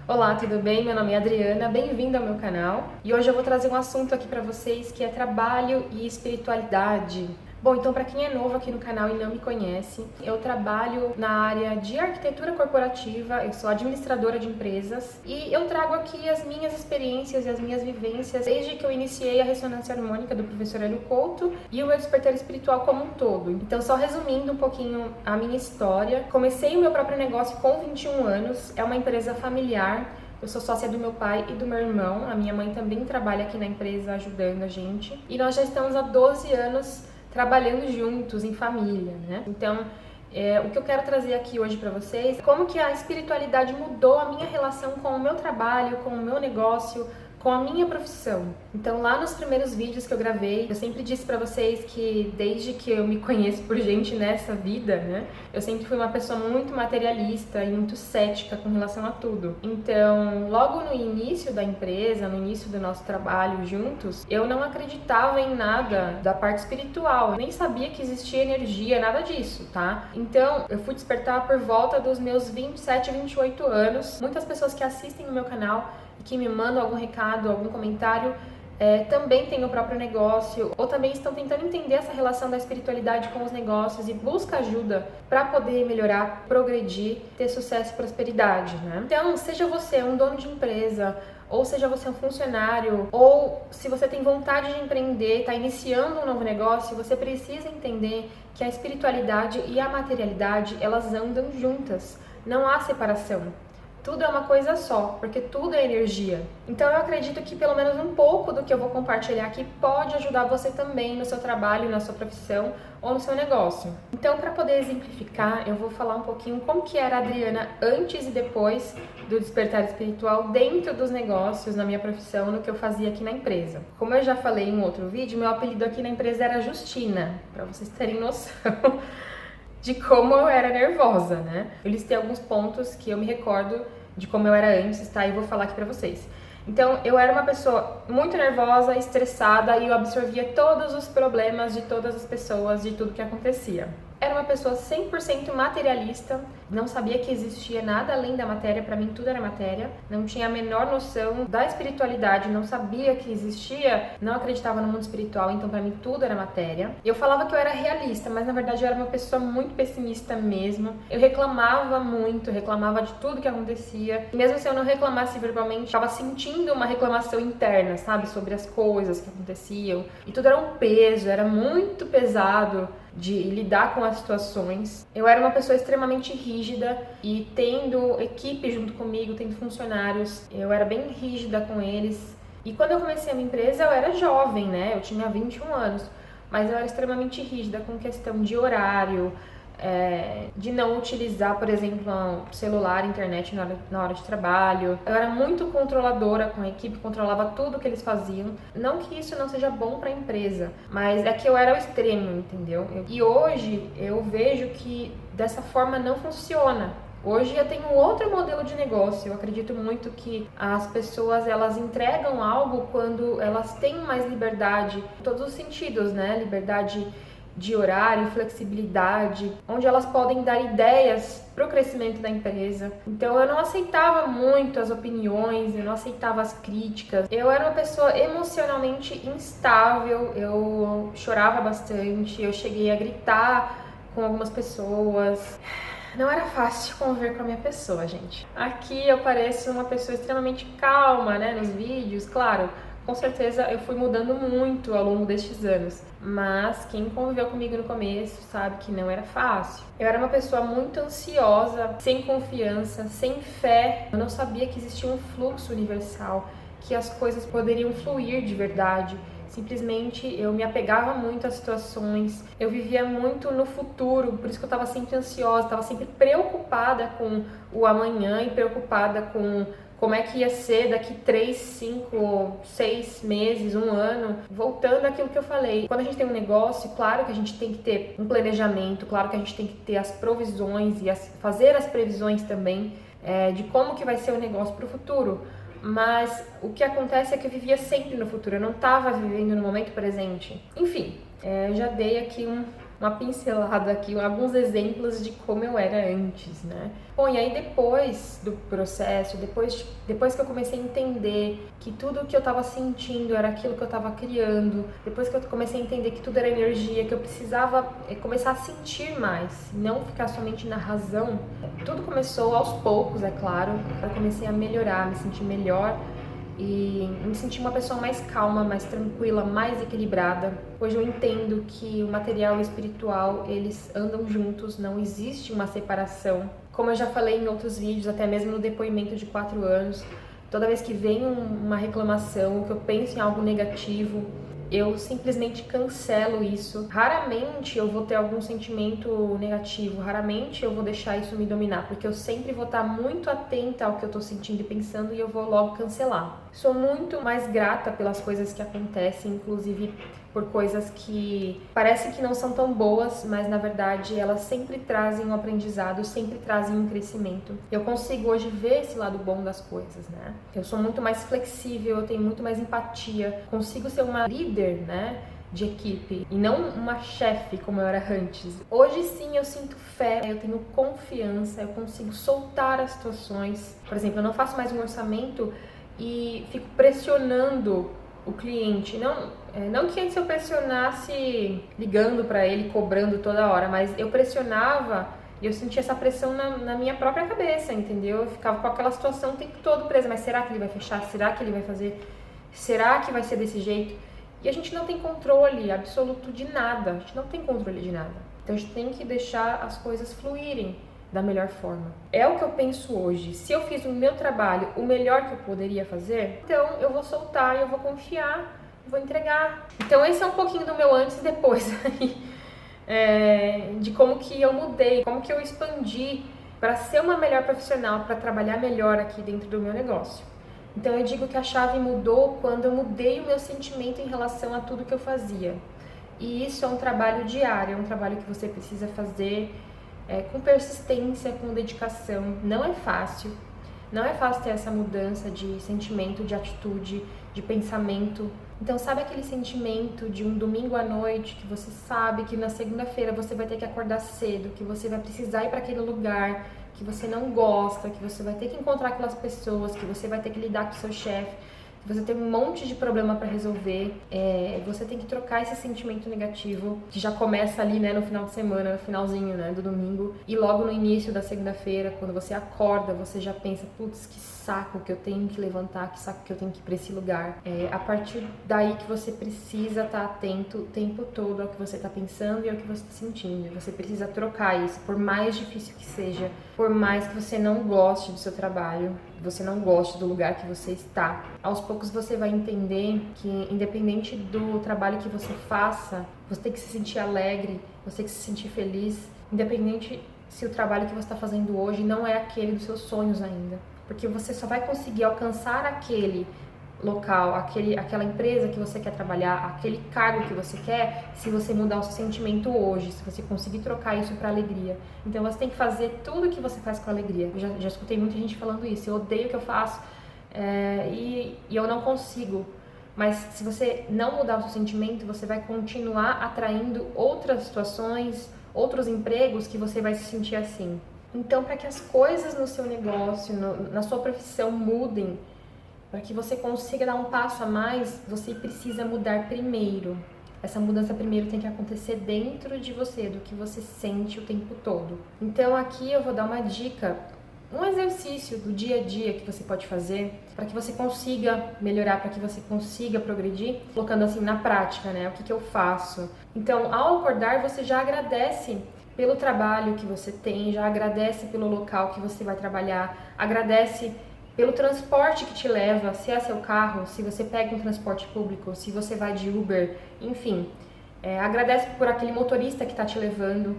Olá, tudo bem? Meu nome é Adriana, bem-vinda ao meu canal. E hoje eu vou trazer um assunto aqui para vocês que é trabalho e espiritualidade. Bom, então para quem é novo aqui no canal e não me conhece, eu trabalho na área de arquitetura corporativa, eu sou administradora de empresas e eu trago aqui as minhas experiências e as minhas vivências desde que eu iniciei a ressonância harmônica do professor Hélio Couto e o meu despertar espiritual como um todo. Então, só resumindo um pouquinho a minha história, comecei o meu próprio negócio com 21 anos, é uma empresa familiar. Eu sou sócia do meu pai e do meu irmão, a minha mãe também trabalha aqui na empresa ajudando a gente e nós já estamos há 12 anos trabalhando juntos, em família, né? Então, o que eu quero trazer aqui hoje para vocês é como que a espiritualidade mudou a minha relação com o meu trabalho, com o meu negócio, com a minha profissão. Então, lá nos primeiros vídeos que eu gravei, eu sempre disse pra vocês que desde que eu me conheço por gente nessa vida, né, eu sempre fui uma pessoa muito materialista e muito cética com relação a tudo. Então, logo no início da empresa, no início do nosso trabalho juntos, eu não acreditava em nada da parte espiritual, eu nem sabia que existia energia, nada disso, tá? Então, eu fui despertar por volta dos meus 27, 28 anos. Muitas pessoas que assistem o meu canal que me mandam algum recado, algum comentário, também têm o próprio negócio ou também estão tentando entender essa relação da espiritualidade com os negócios e busca ajuda para poder melhorar, progredir, ter sucesso e prosperidade, né? Então, seja você um dono de empresa, ou seja você um funcionário, ou se você tem vontade de empreender, está iniciando um novo negócio, você precisa entender que a espiritualidade e a materialidade, elas andam juntas, não há separação. Tudo é uma coisa só, porque tudo é energia. Então eu acredito que pelo menos um pouco do que eu vou compartilhar aqui pode ajudar você também no seu trabalho, na sua profissão ou no seu negócio. Então, para poder exemplificar, eu vou falar um pouquinho como que era a Adriana antes e depois do despertar espiritual dentro dos negócios, na minha profissão, no que eu fazia aqui na empresa. Como eu já falei em outro vídeo, meu apelido aqui na empresa era Justina, para vocês terem noção de como eu era nervosa, né? Eu listei alguns pontos que eu me recordo de como eu era antes, tá? E vou falar aqui pra vocês. Então, eu era uma pessoa muito nervosa, estressada e eu absorvia todos os problemas de todas as pessoas, de tudo que acontecia. Era uma pessoa 100% materialista, não sabia que existia nada além da matéria, pra mim tudo era matéria, não tinha a menor noção da espiritualidade, não sabia que existia, não acreditava no mundo espiritual, então pra mim tudo era matéria. Eu falava que eu era realista, mas na verdade eu era uma pessoa muito pessimista mesmo. Eu reclamava muito, reclamava de tudo que acontecia, e mesmo se eu não reclamasse verbalmente, eu estava sentindo uma reclamação interna, sabe, sobre as coisas que aconteciam, e tudo era um peso, era muito pesado de lidar com as situações. Eu era uma pessoa extremamente rígida e tendo equipe junto comigo, tendo funcionários, eu era bem rígida com eles. E quando eu comecei a minha empresa, eu era jovem, né? Eu tinha 21 anos, mas eu era extremamente rígida com questão de horário, de não utilizar, por exemplo, celular, internet na hora de trabalho. Eu era muito controladora com a equipe, controlava tudo que eles faziam. Não que isso não seja bom para a empresa, mas é que eu era o extremo, entendeu? E hoje eu vejo que dessa forma não funciona. Hoje eu tenho outro modelo de negócio. Eu acredito muito que as pessoas elas entregam algo quando elas têm mais liberdade, em todos os sentidos, né? Liberdade de horário, flexibilidade, onde elas podem dar ideias para o crescimento da empresa. Então eu não aceitava muito as opiniões, eu não aceitava as críticas. Eu era uma pessoa emocionalmente instável, eu chorava bastante, eu cheguei a gritar com algumas pessoas. Não era fácil conviver com a minha pessoa, gente. Aqui eu pareço uma pessoa extremamente calma, né, nos vídeos, claro. Com certeza eu fui mudando muito ao longo destes anos, mas quem conviveu comigo no começo sabe que não era fácil. Eu era uma pessoa muito ansiosa, sem confiança, sem fé. Eu não sabia que existia um fluxo universal, que as coisas poderiam fluir de verdade. Simplesmente eu me apegava muito às situações, eu vivia muito no futuro, por isso que eu estava sempre ansiosa, estava sempre preocupada com o amanhã e preocupada com como é que ia ser daqui 3, 5, 6 meses, um ano. Voltando àquilo que eu falei, quando a gente tem um negócio, claro que a gente tem que ter um planejamento, claro que a gente tem que ter as provisões e fazer as previsões também de como que vai ser o negócio para o futuro. Mas o que acontece é que eu vivia sempre no futuro, eu não estava vivendo no momento presente. Enfim, eu já dei aqui uma pincelada aqui, alguns exemplos de como eu era antes, né? Bom, e aí depois do processo, depois que eu comecei a entender que tudo que eu estava sentindo era aquilo que eu estava criando, depois que eu comecei a entender que tudo era energia, que eu precisava começar a sentir mais, não ficar somente na razão, tudo começou aos poucos, é claro. Eu comecei a melhorar, me sentir melhor e me sentir uma pessoa mais calma, mais tranquila, mais equilibrada. Hoje eu entendo que o material e o espiritual, eles andam juntos, não existe uma separação. Como eu já falei em outros vídeos, até mesmo no depoimento de 4 anos, toda vez que vem uma reclamação, que eu penso em algo negativo, eu simplesmente cancelo isso. Raramente eu vou ter algum sentimento negativo, raramente eu vou deixar isso me dominar, porque eu sempre vou estar muito atenta ao que eu tô sentindo e pensando e eu vou logo cancelar. Sou muito mais grata pelas coisas que acontecem, inclusive por coisas que parecem que não são tão boas, mas na verdade elas sempre trazem um aprendizado, sempre trazem um crescimento. Eu consigo hoje ver esse lado bom das coisas, né? Eu sou muito mais flexível, eu tenho muito mais empatia, consigo ser uma líder, né, de equipe e não uma chefe como eu era antes. Hoje sim eu sinto fé, eu tenho confiança, eu consigo soltar as situações. Por exemplo, eu não faço mais um orçamento e fico pressionando o cliente. Não que antes eu pressionasse ligando para ele, cobrando toda hora, mas eu pressionava e eu sentia essa pressão na minha própria cabeça, entendeu? Eu ficava com aquela situação o tempo todo presa, mas será que ele vai fechar? Será que ele vai fazer? Será que vai ser desse jeito? E a gente não tem controle absoluto de nada, a gente não tem controle de nada. Então a gente tem que deixar as coisas fluírem da melhor forma. É o que eu penso hoje. Se eu fiz o meu trabalho o melhor que eu poderia fazer, então eu vou soltar, eu vou confiar, vou entregar. Então esse é um pouquinho do meu antes e depois de como que eu mudei, como que eu expandi para ser uma melhor profissional, para trabalhar melhor aqui dentro do meu negócio. Então eu digo que a chave mudou quando eu mudei o meu sentimento em relação a tudo que eu fazia. E isso é um trabalho diário, é um trabalho que você precisa fazer com persistência, com dedicação. Não é fácil ter essa mudança de sentimento, de atitude, de pensamento. Então sabe aquele sentimento de um domingo à noite que você sabe que na segunda-feira você vai ter que acordar cedo, que você vai precisar ir para aquele lugar que você não gosta, que você vai ter que encontrar aquelas pessoas, que você vai ter que lidar com o seu chefe, que você tem um monte de problema para resolver, você tem que trocar esse sentimento negativo, que já começa ali, né, no final de semana, no finalzinho, né, do domingo, e logo no início da segunda-feira, quando você acorda, você já pensa, putz, que saco que eu tenho que levantar, que saco que eu tenho que ir para esse lugar. A partir daí que você precisa estar atento o tempo todo ao que você está pensando e ao que você está sentindo. Você precisa trocar isso, por mais difícil que seja, por mais que você não goste do seu trabalho, você não goste do lugar que você está. Aos poucos você vai entender que, independente do trabalho que você faça, você tem que se sentir alegre, você tem que se sentir feliz, independente se o trabalho que você está fazendo hoje não é aquele dos seus sonhos ainda. Porque você só vai conseguir alcançar aquele local, aquela empresa que você quer trabalhar, aquele cargo que você quer, se você mudar o seu sentimento hoje, se você conseguir trocar isso para alegria. Então você tem que fazer tudo que você faz com alegria. Eu já escutei muita gente falando isso, eu odeio o que eu faço e eu não consigo. Mas se você não mudar o seu sentimento, você vai continuar atraindo outras situações, outros empregos que você vai se sentir assim. Então, para que as coisas no seu negócio, na sua profissão mudem, para que você consiga dar um passo a mais, você precisa mudar primeiro. Essa mudança primeiro tem que acontecer dentro de você, do que você sente o tempo todo. Então, aqui eu vou dar uma dica, um exercício do dia a dia que você pode fazer para que você consiga melhorar, para que você consiga progredir, colocando assim na prática, né? O que eu faço? Então, ao acordar, você já agradece pelo trabalho que você tem, já agradece pelo local que você vai trabalhar, agradece pelo transporte que te leva, se é seu carro, se você pega um transporte público, se você vai de Uber, enfim. Agradece por aquele motorista que está te levando.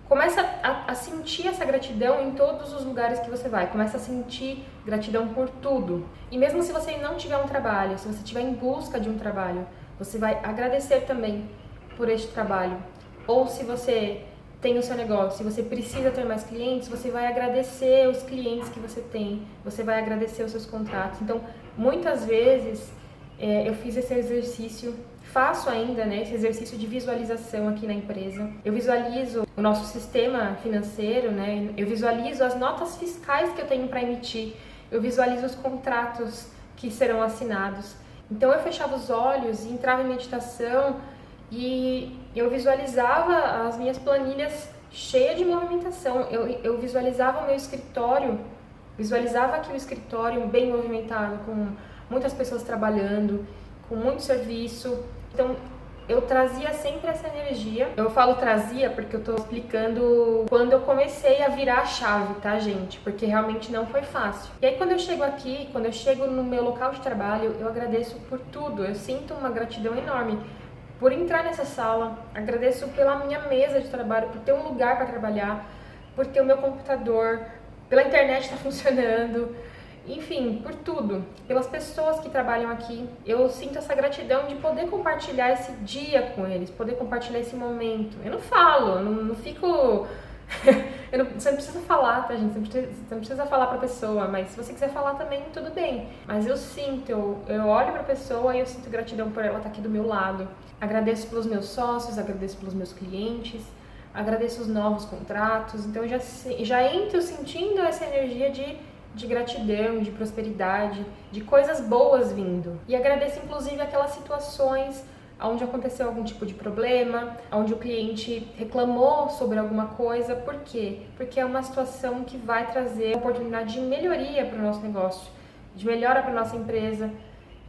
Começa a sentir essa gratidão em todos os lugares que você vai. Começa a sentir gratidão por tudo. E mesmo se você não tiver um trabalho, se você estiver em busca de um trabalho, você vai agradecer também por este trabalho. Ou se você tem o seu negócio, se você precisa ter mais clientes, você vai agradecer os clientes que você tem, você vai agradecer os seus contratos. Então, muitas vezes eu fiz esse exercício, faço ainda, né, esse exercício de visualização aqui na empresa. Eu visualizo o nosso sistema financeiro, né, eu visualizo as notas fiscais que eu tenho para emitir, eu visualizo os contratos que serão assinados. Então eu fechava os olhos e entrava em meditação e eu visualizava as minhas planilhas cheias de movimentação. Eu visualizava o meu escritório, visualizava aqui o escritório bem movimentado, com muitas pessoas trabalhando, com muito serviço. Então eu trazia sempre essa energia. Eu falo trazia porque eu tô explicando quando eu comecei a virar a chave, tá, gente? Porque realmente não foi fácil. E aí quando eu chego aqui, quando eu chego no meu local de trabalho, eu agradeço por tudo. Eu sinto uma gratidão enorme por entrar nessa sala. Agradeço pela minha mesa de trabalho, por ter um lugar para trabalhar, por ter o meu computador, pela internet estar funcionando. Enfim, por tudo, pelas pessoas que trabalham aqui. Eu sinto essa gratidão de poder compartilhar esse dia com eles, poder compartilhar esse momento. Eu não falo, não fico... você não precisa falar, tá, gente? Você não precisa falar pra pessoa, mas se você quiser falar também, tudo bem. Mas eu sinto, eu olho pra pessoa e eu sinto gratidão por ela estar aqui do meu lado. Agradeço pelos meus sócios, agradeço pelos meus clientes, agradeço os novos contratos. Então eu já entro sentindo essa energia de gratidão, de prosperidade, de coisas boas vindo. E agradeço inclusive aquelas situações onde aconteceu algum tipo de problema, onde o cliente reclamou sobre alguma coisa. Por quê? Porque é uma situação que vai trazer uma oportunidade de melhoria para o nosso negócio, de melhora para a nossa empresa.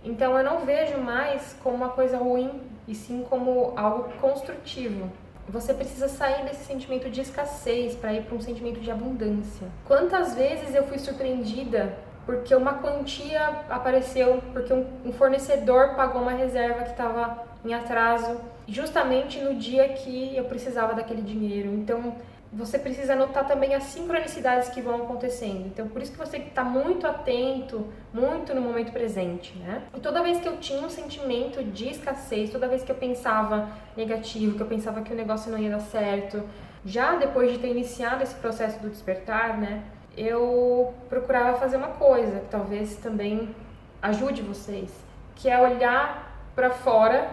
Então eu não vejo mais como uma coisa ruim, e sim como algo construtivo. Você precisa sair desse sentimento de escassez para ir para um sentimento de abundância. Quantas vezes eu fui surpreendida porque uma quantia apareceu, porque um fornecedor pagou uma reserva que estava em atraso, justamente no dia que eu precisava daquele dinheiro. Então, você precisa notar também as sincronicidades que vão acontecendo. Então, por isso que você está muito atento, muito no momento presente, né? E toda vez que eu tinha um sentimento de escassez, toda vez que eu pensava negativo, que eu pensava que o negócio não ia dar certo, já depois de ter iniciado esse processo do despertar, né, eu procurava fazer uma coisa que talvez também ajude vocês, que é olhar para fora,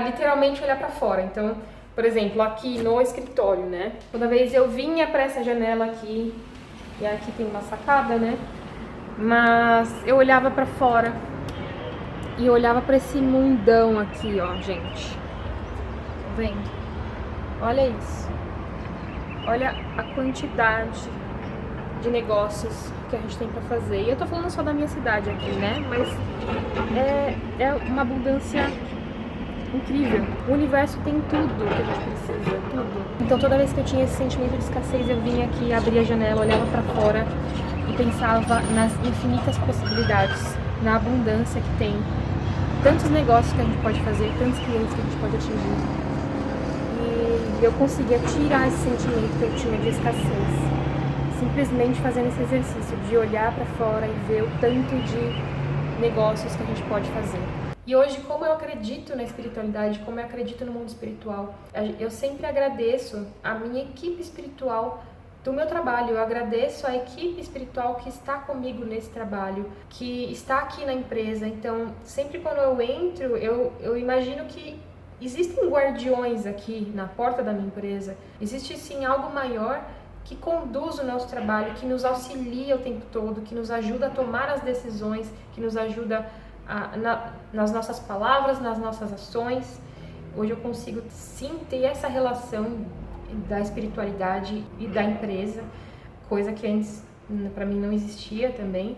literalmente olhar para fora. Então, por exemplo, aqui no escritório, né? Toda vez eu vinha para essa janela aqui, e aqui tem uma sacada, né? Mas eu olhava para fora e olhava para esse mundão aqui, ó, gente. Tá vendo? Olha isso. Olha a quantidade de negócios que a gente tem para fazer. E eu tô falando só da minha cidade aqui, né? Mas é uma abundância incrível. O universo tem tudo que a gente precisa, tudo. Então toda vez que eu tinha esse sentimento de escassez, eu vinha aqui, abria a janela, olhava para fora e pensava nas infinitas possibilidades, na abundância que tem, tantos negócios que a gente pode fazer, tantos clientes que a gente pode atingir. E eu conseguia tirar esse sentimento que eu tinha de escassez, simplesmente fazendo esse exercício de olhar para fora e ver o tanto de negócios que a gente pode fazer. E hoje, como eu acredito na espiritualidade, como eu acredito no mundo espiritual, eu sempre agradeço a minha equipe espiritual do meu trabalho. Eu agradeço a equipe espiritual que está comigo nesse trabalho, que está aqui na empresa. Então, sempre quando eu entro, eu imagino que existem guardiões aqui na porta da minha empresa. Existe sim algo maior que conduz o nosso trabalho, que nos auxilia o tempo todo, que nos ajuda a tomar as decisões, que nos ajuda nas nossas palavras, nas nossas ações. Hoje eu consigo sim ter essa relação da espiritualidade e da empresa, coisa que antes para mim não existia também.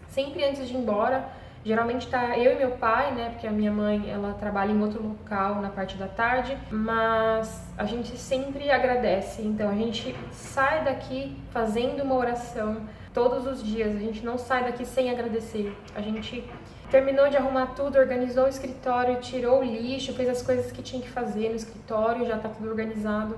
Sempre antes de ir embora, geralmente tá eu e meu pai, né, porque a minha mãe, ela trabalha em outro local na parte da tarde, mas a gente sempre agradece. Então a gente sai daqui fazendo uma oração todos os dias, a gente não sai daqui sem agradecer. A gente terminou de arrumar tudo, organizou o escritório, tirou o lixo, fez as coisas que tinha que fazer no escritório, já tá tudo organizado.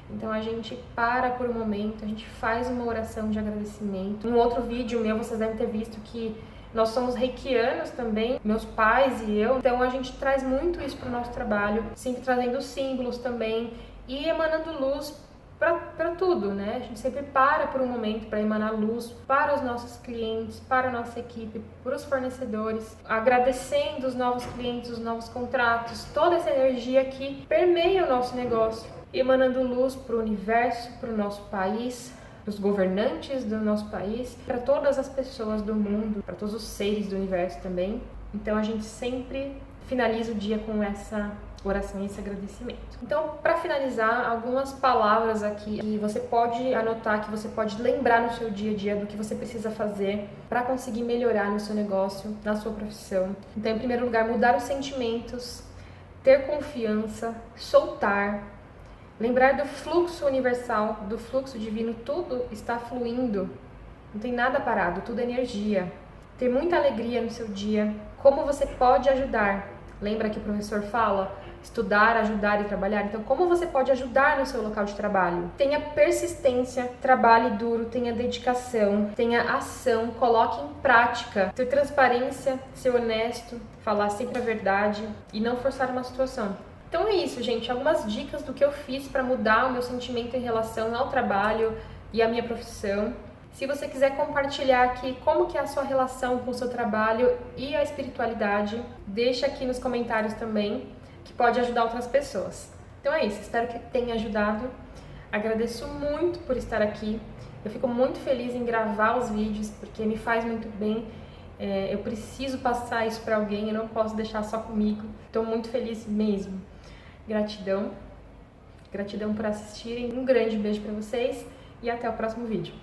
Então a gente para por um momento, a gente faz uma oração de agradecimento. Um outro vídeo meu, vocês devem ter visto que nós somos reikianos também, meus pais e eu. Então a gente traz muito isso para o nosso trabalho, sempre trazendo símbolos também e emanando luz para tudo, né? A gente sempre para por um momento para emanar luz para os nossos clientes, para a nossa equipe, para os fornecedores, agradecendo os novos clientes, os novos contratos, toda essa energia que permeia o nosso negócio, emanando luz para o universo, para o nosso país, para os governantes do nosso país, para todas as pessoas do mundo, para todos os seres do universo também. Então a gente sempre finaliza o dia com essa oração e esse agradecimento. Então, para finalizar, algumas palavras aqui que você pode anotar, que você pode lembrar no seu dia a dia do que você precisa fazer para conseguir melhorar no seu negócio, na sua profissão. Então, em primeiro lugar, mudar os sentimentos, ter confiança, soltar, lembrar do fluxo universal, do fluxo divino, tudo está fluindo, não tem nada parado, tudo é energia. Ter muita alegria no seu dia, como você pode ajudar. Lembra que o professor fala? Estudar, ajudar e trabalhar. Então, como você pode ajudar no seu local de trabalho? Tenha persistência, trabalhe duro, tenha dedicação, tenha ação, coloque em prática. Ter transparência, ser honesto, falar sempre a verdade e não forçar uma situação. Então é isso, gente. Algumas dicas do que eu fiz para mudar o meu sentimento em relação ao trabalho e à minha profissão. Se você quiser compartilhar aqui como que é a sua relação com o seu trabalho e a espiritualidade, deixa aqui nos comentários também, que pode ajudar outras pessoas. Então é isso, espero que tenha ajudado. Agradeço muito por estar aqui. Eu fico muito feliz em gravar os vídeos, porque me faz muito bem. Eu preciso passar isso para alguém, eu não posso deixar só comigo. Estou muito feliz mesmo. Gratidão. Gratidão por assistirem. Um grande beijo para vocês e até o próximo vídeo.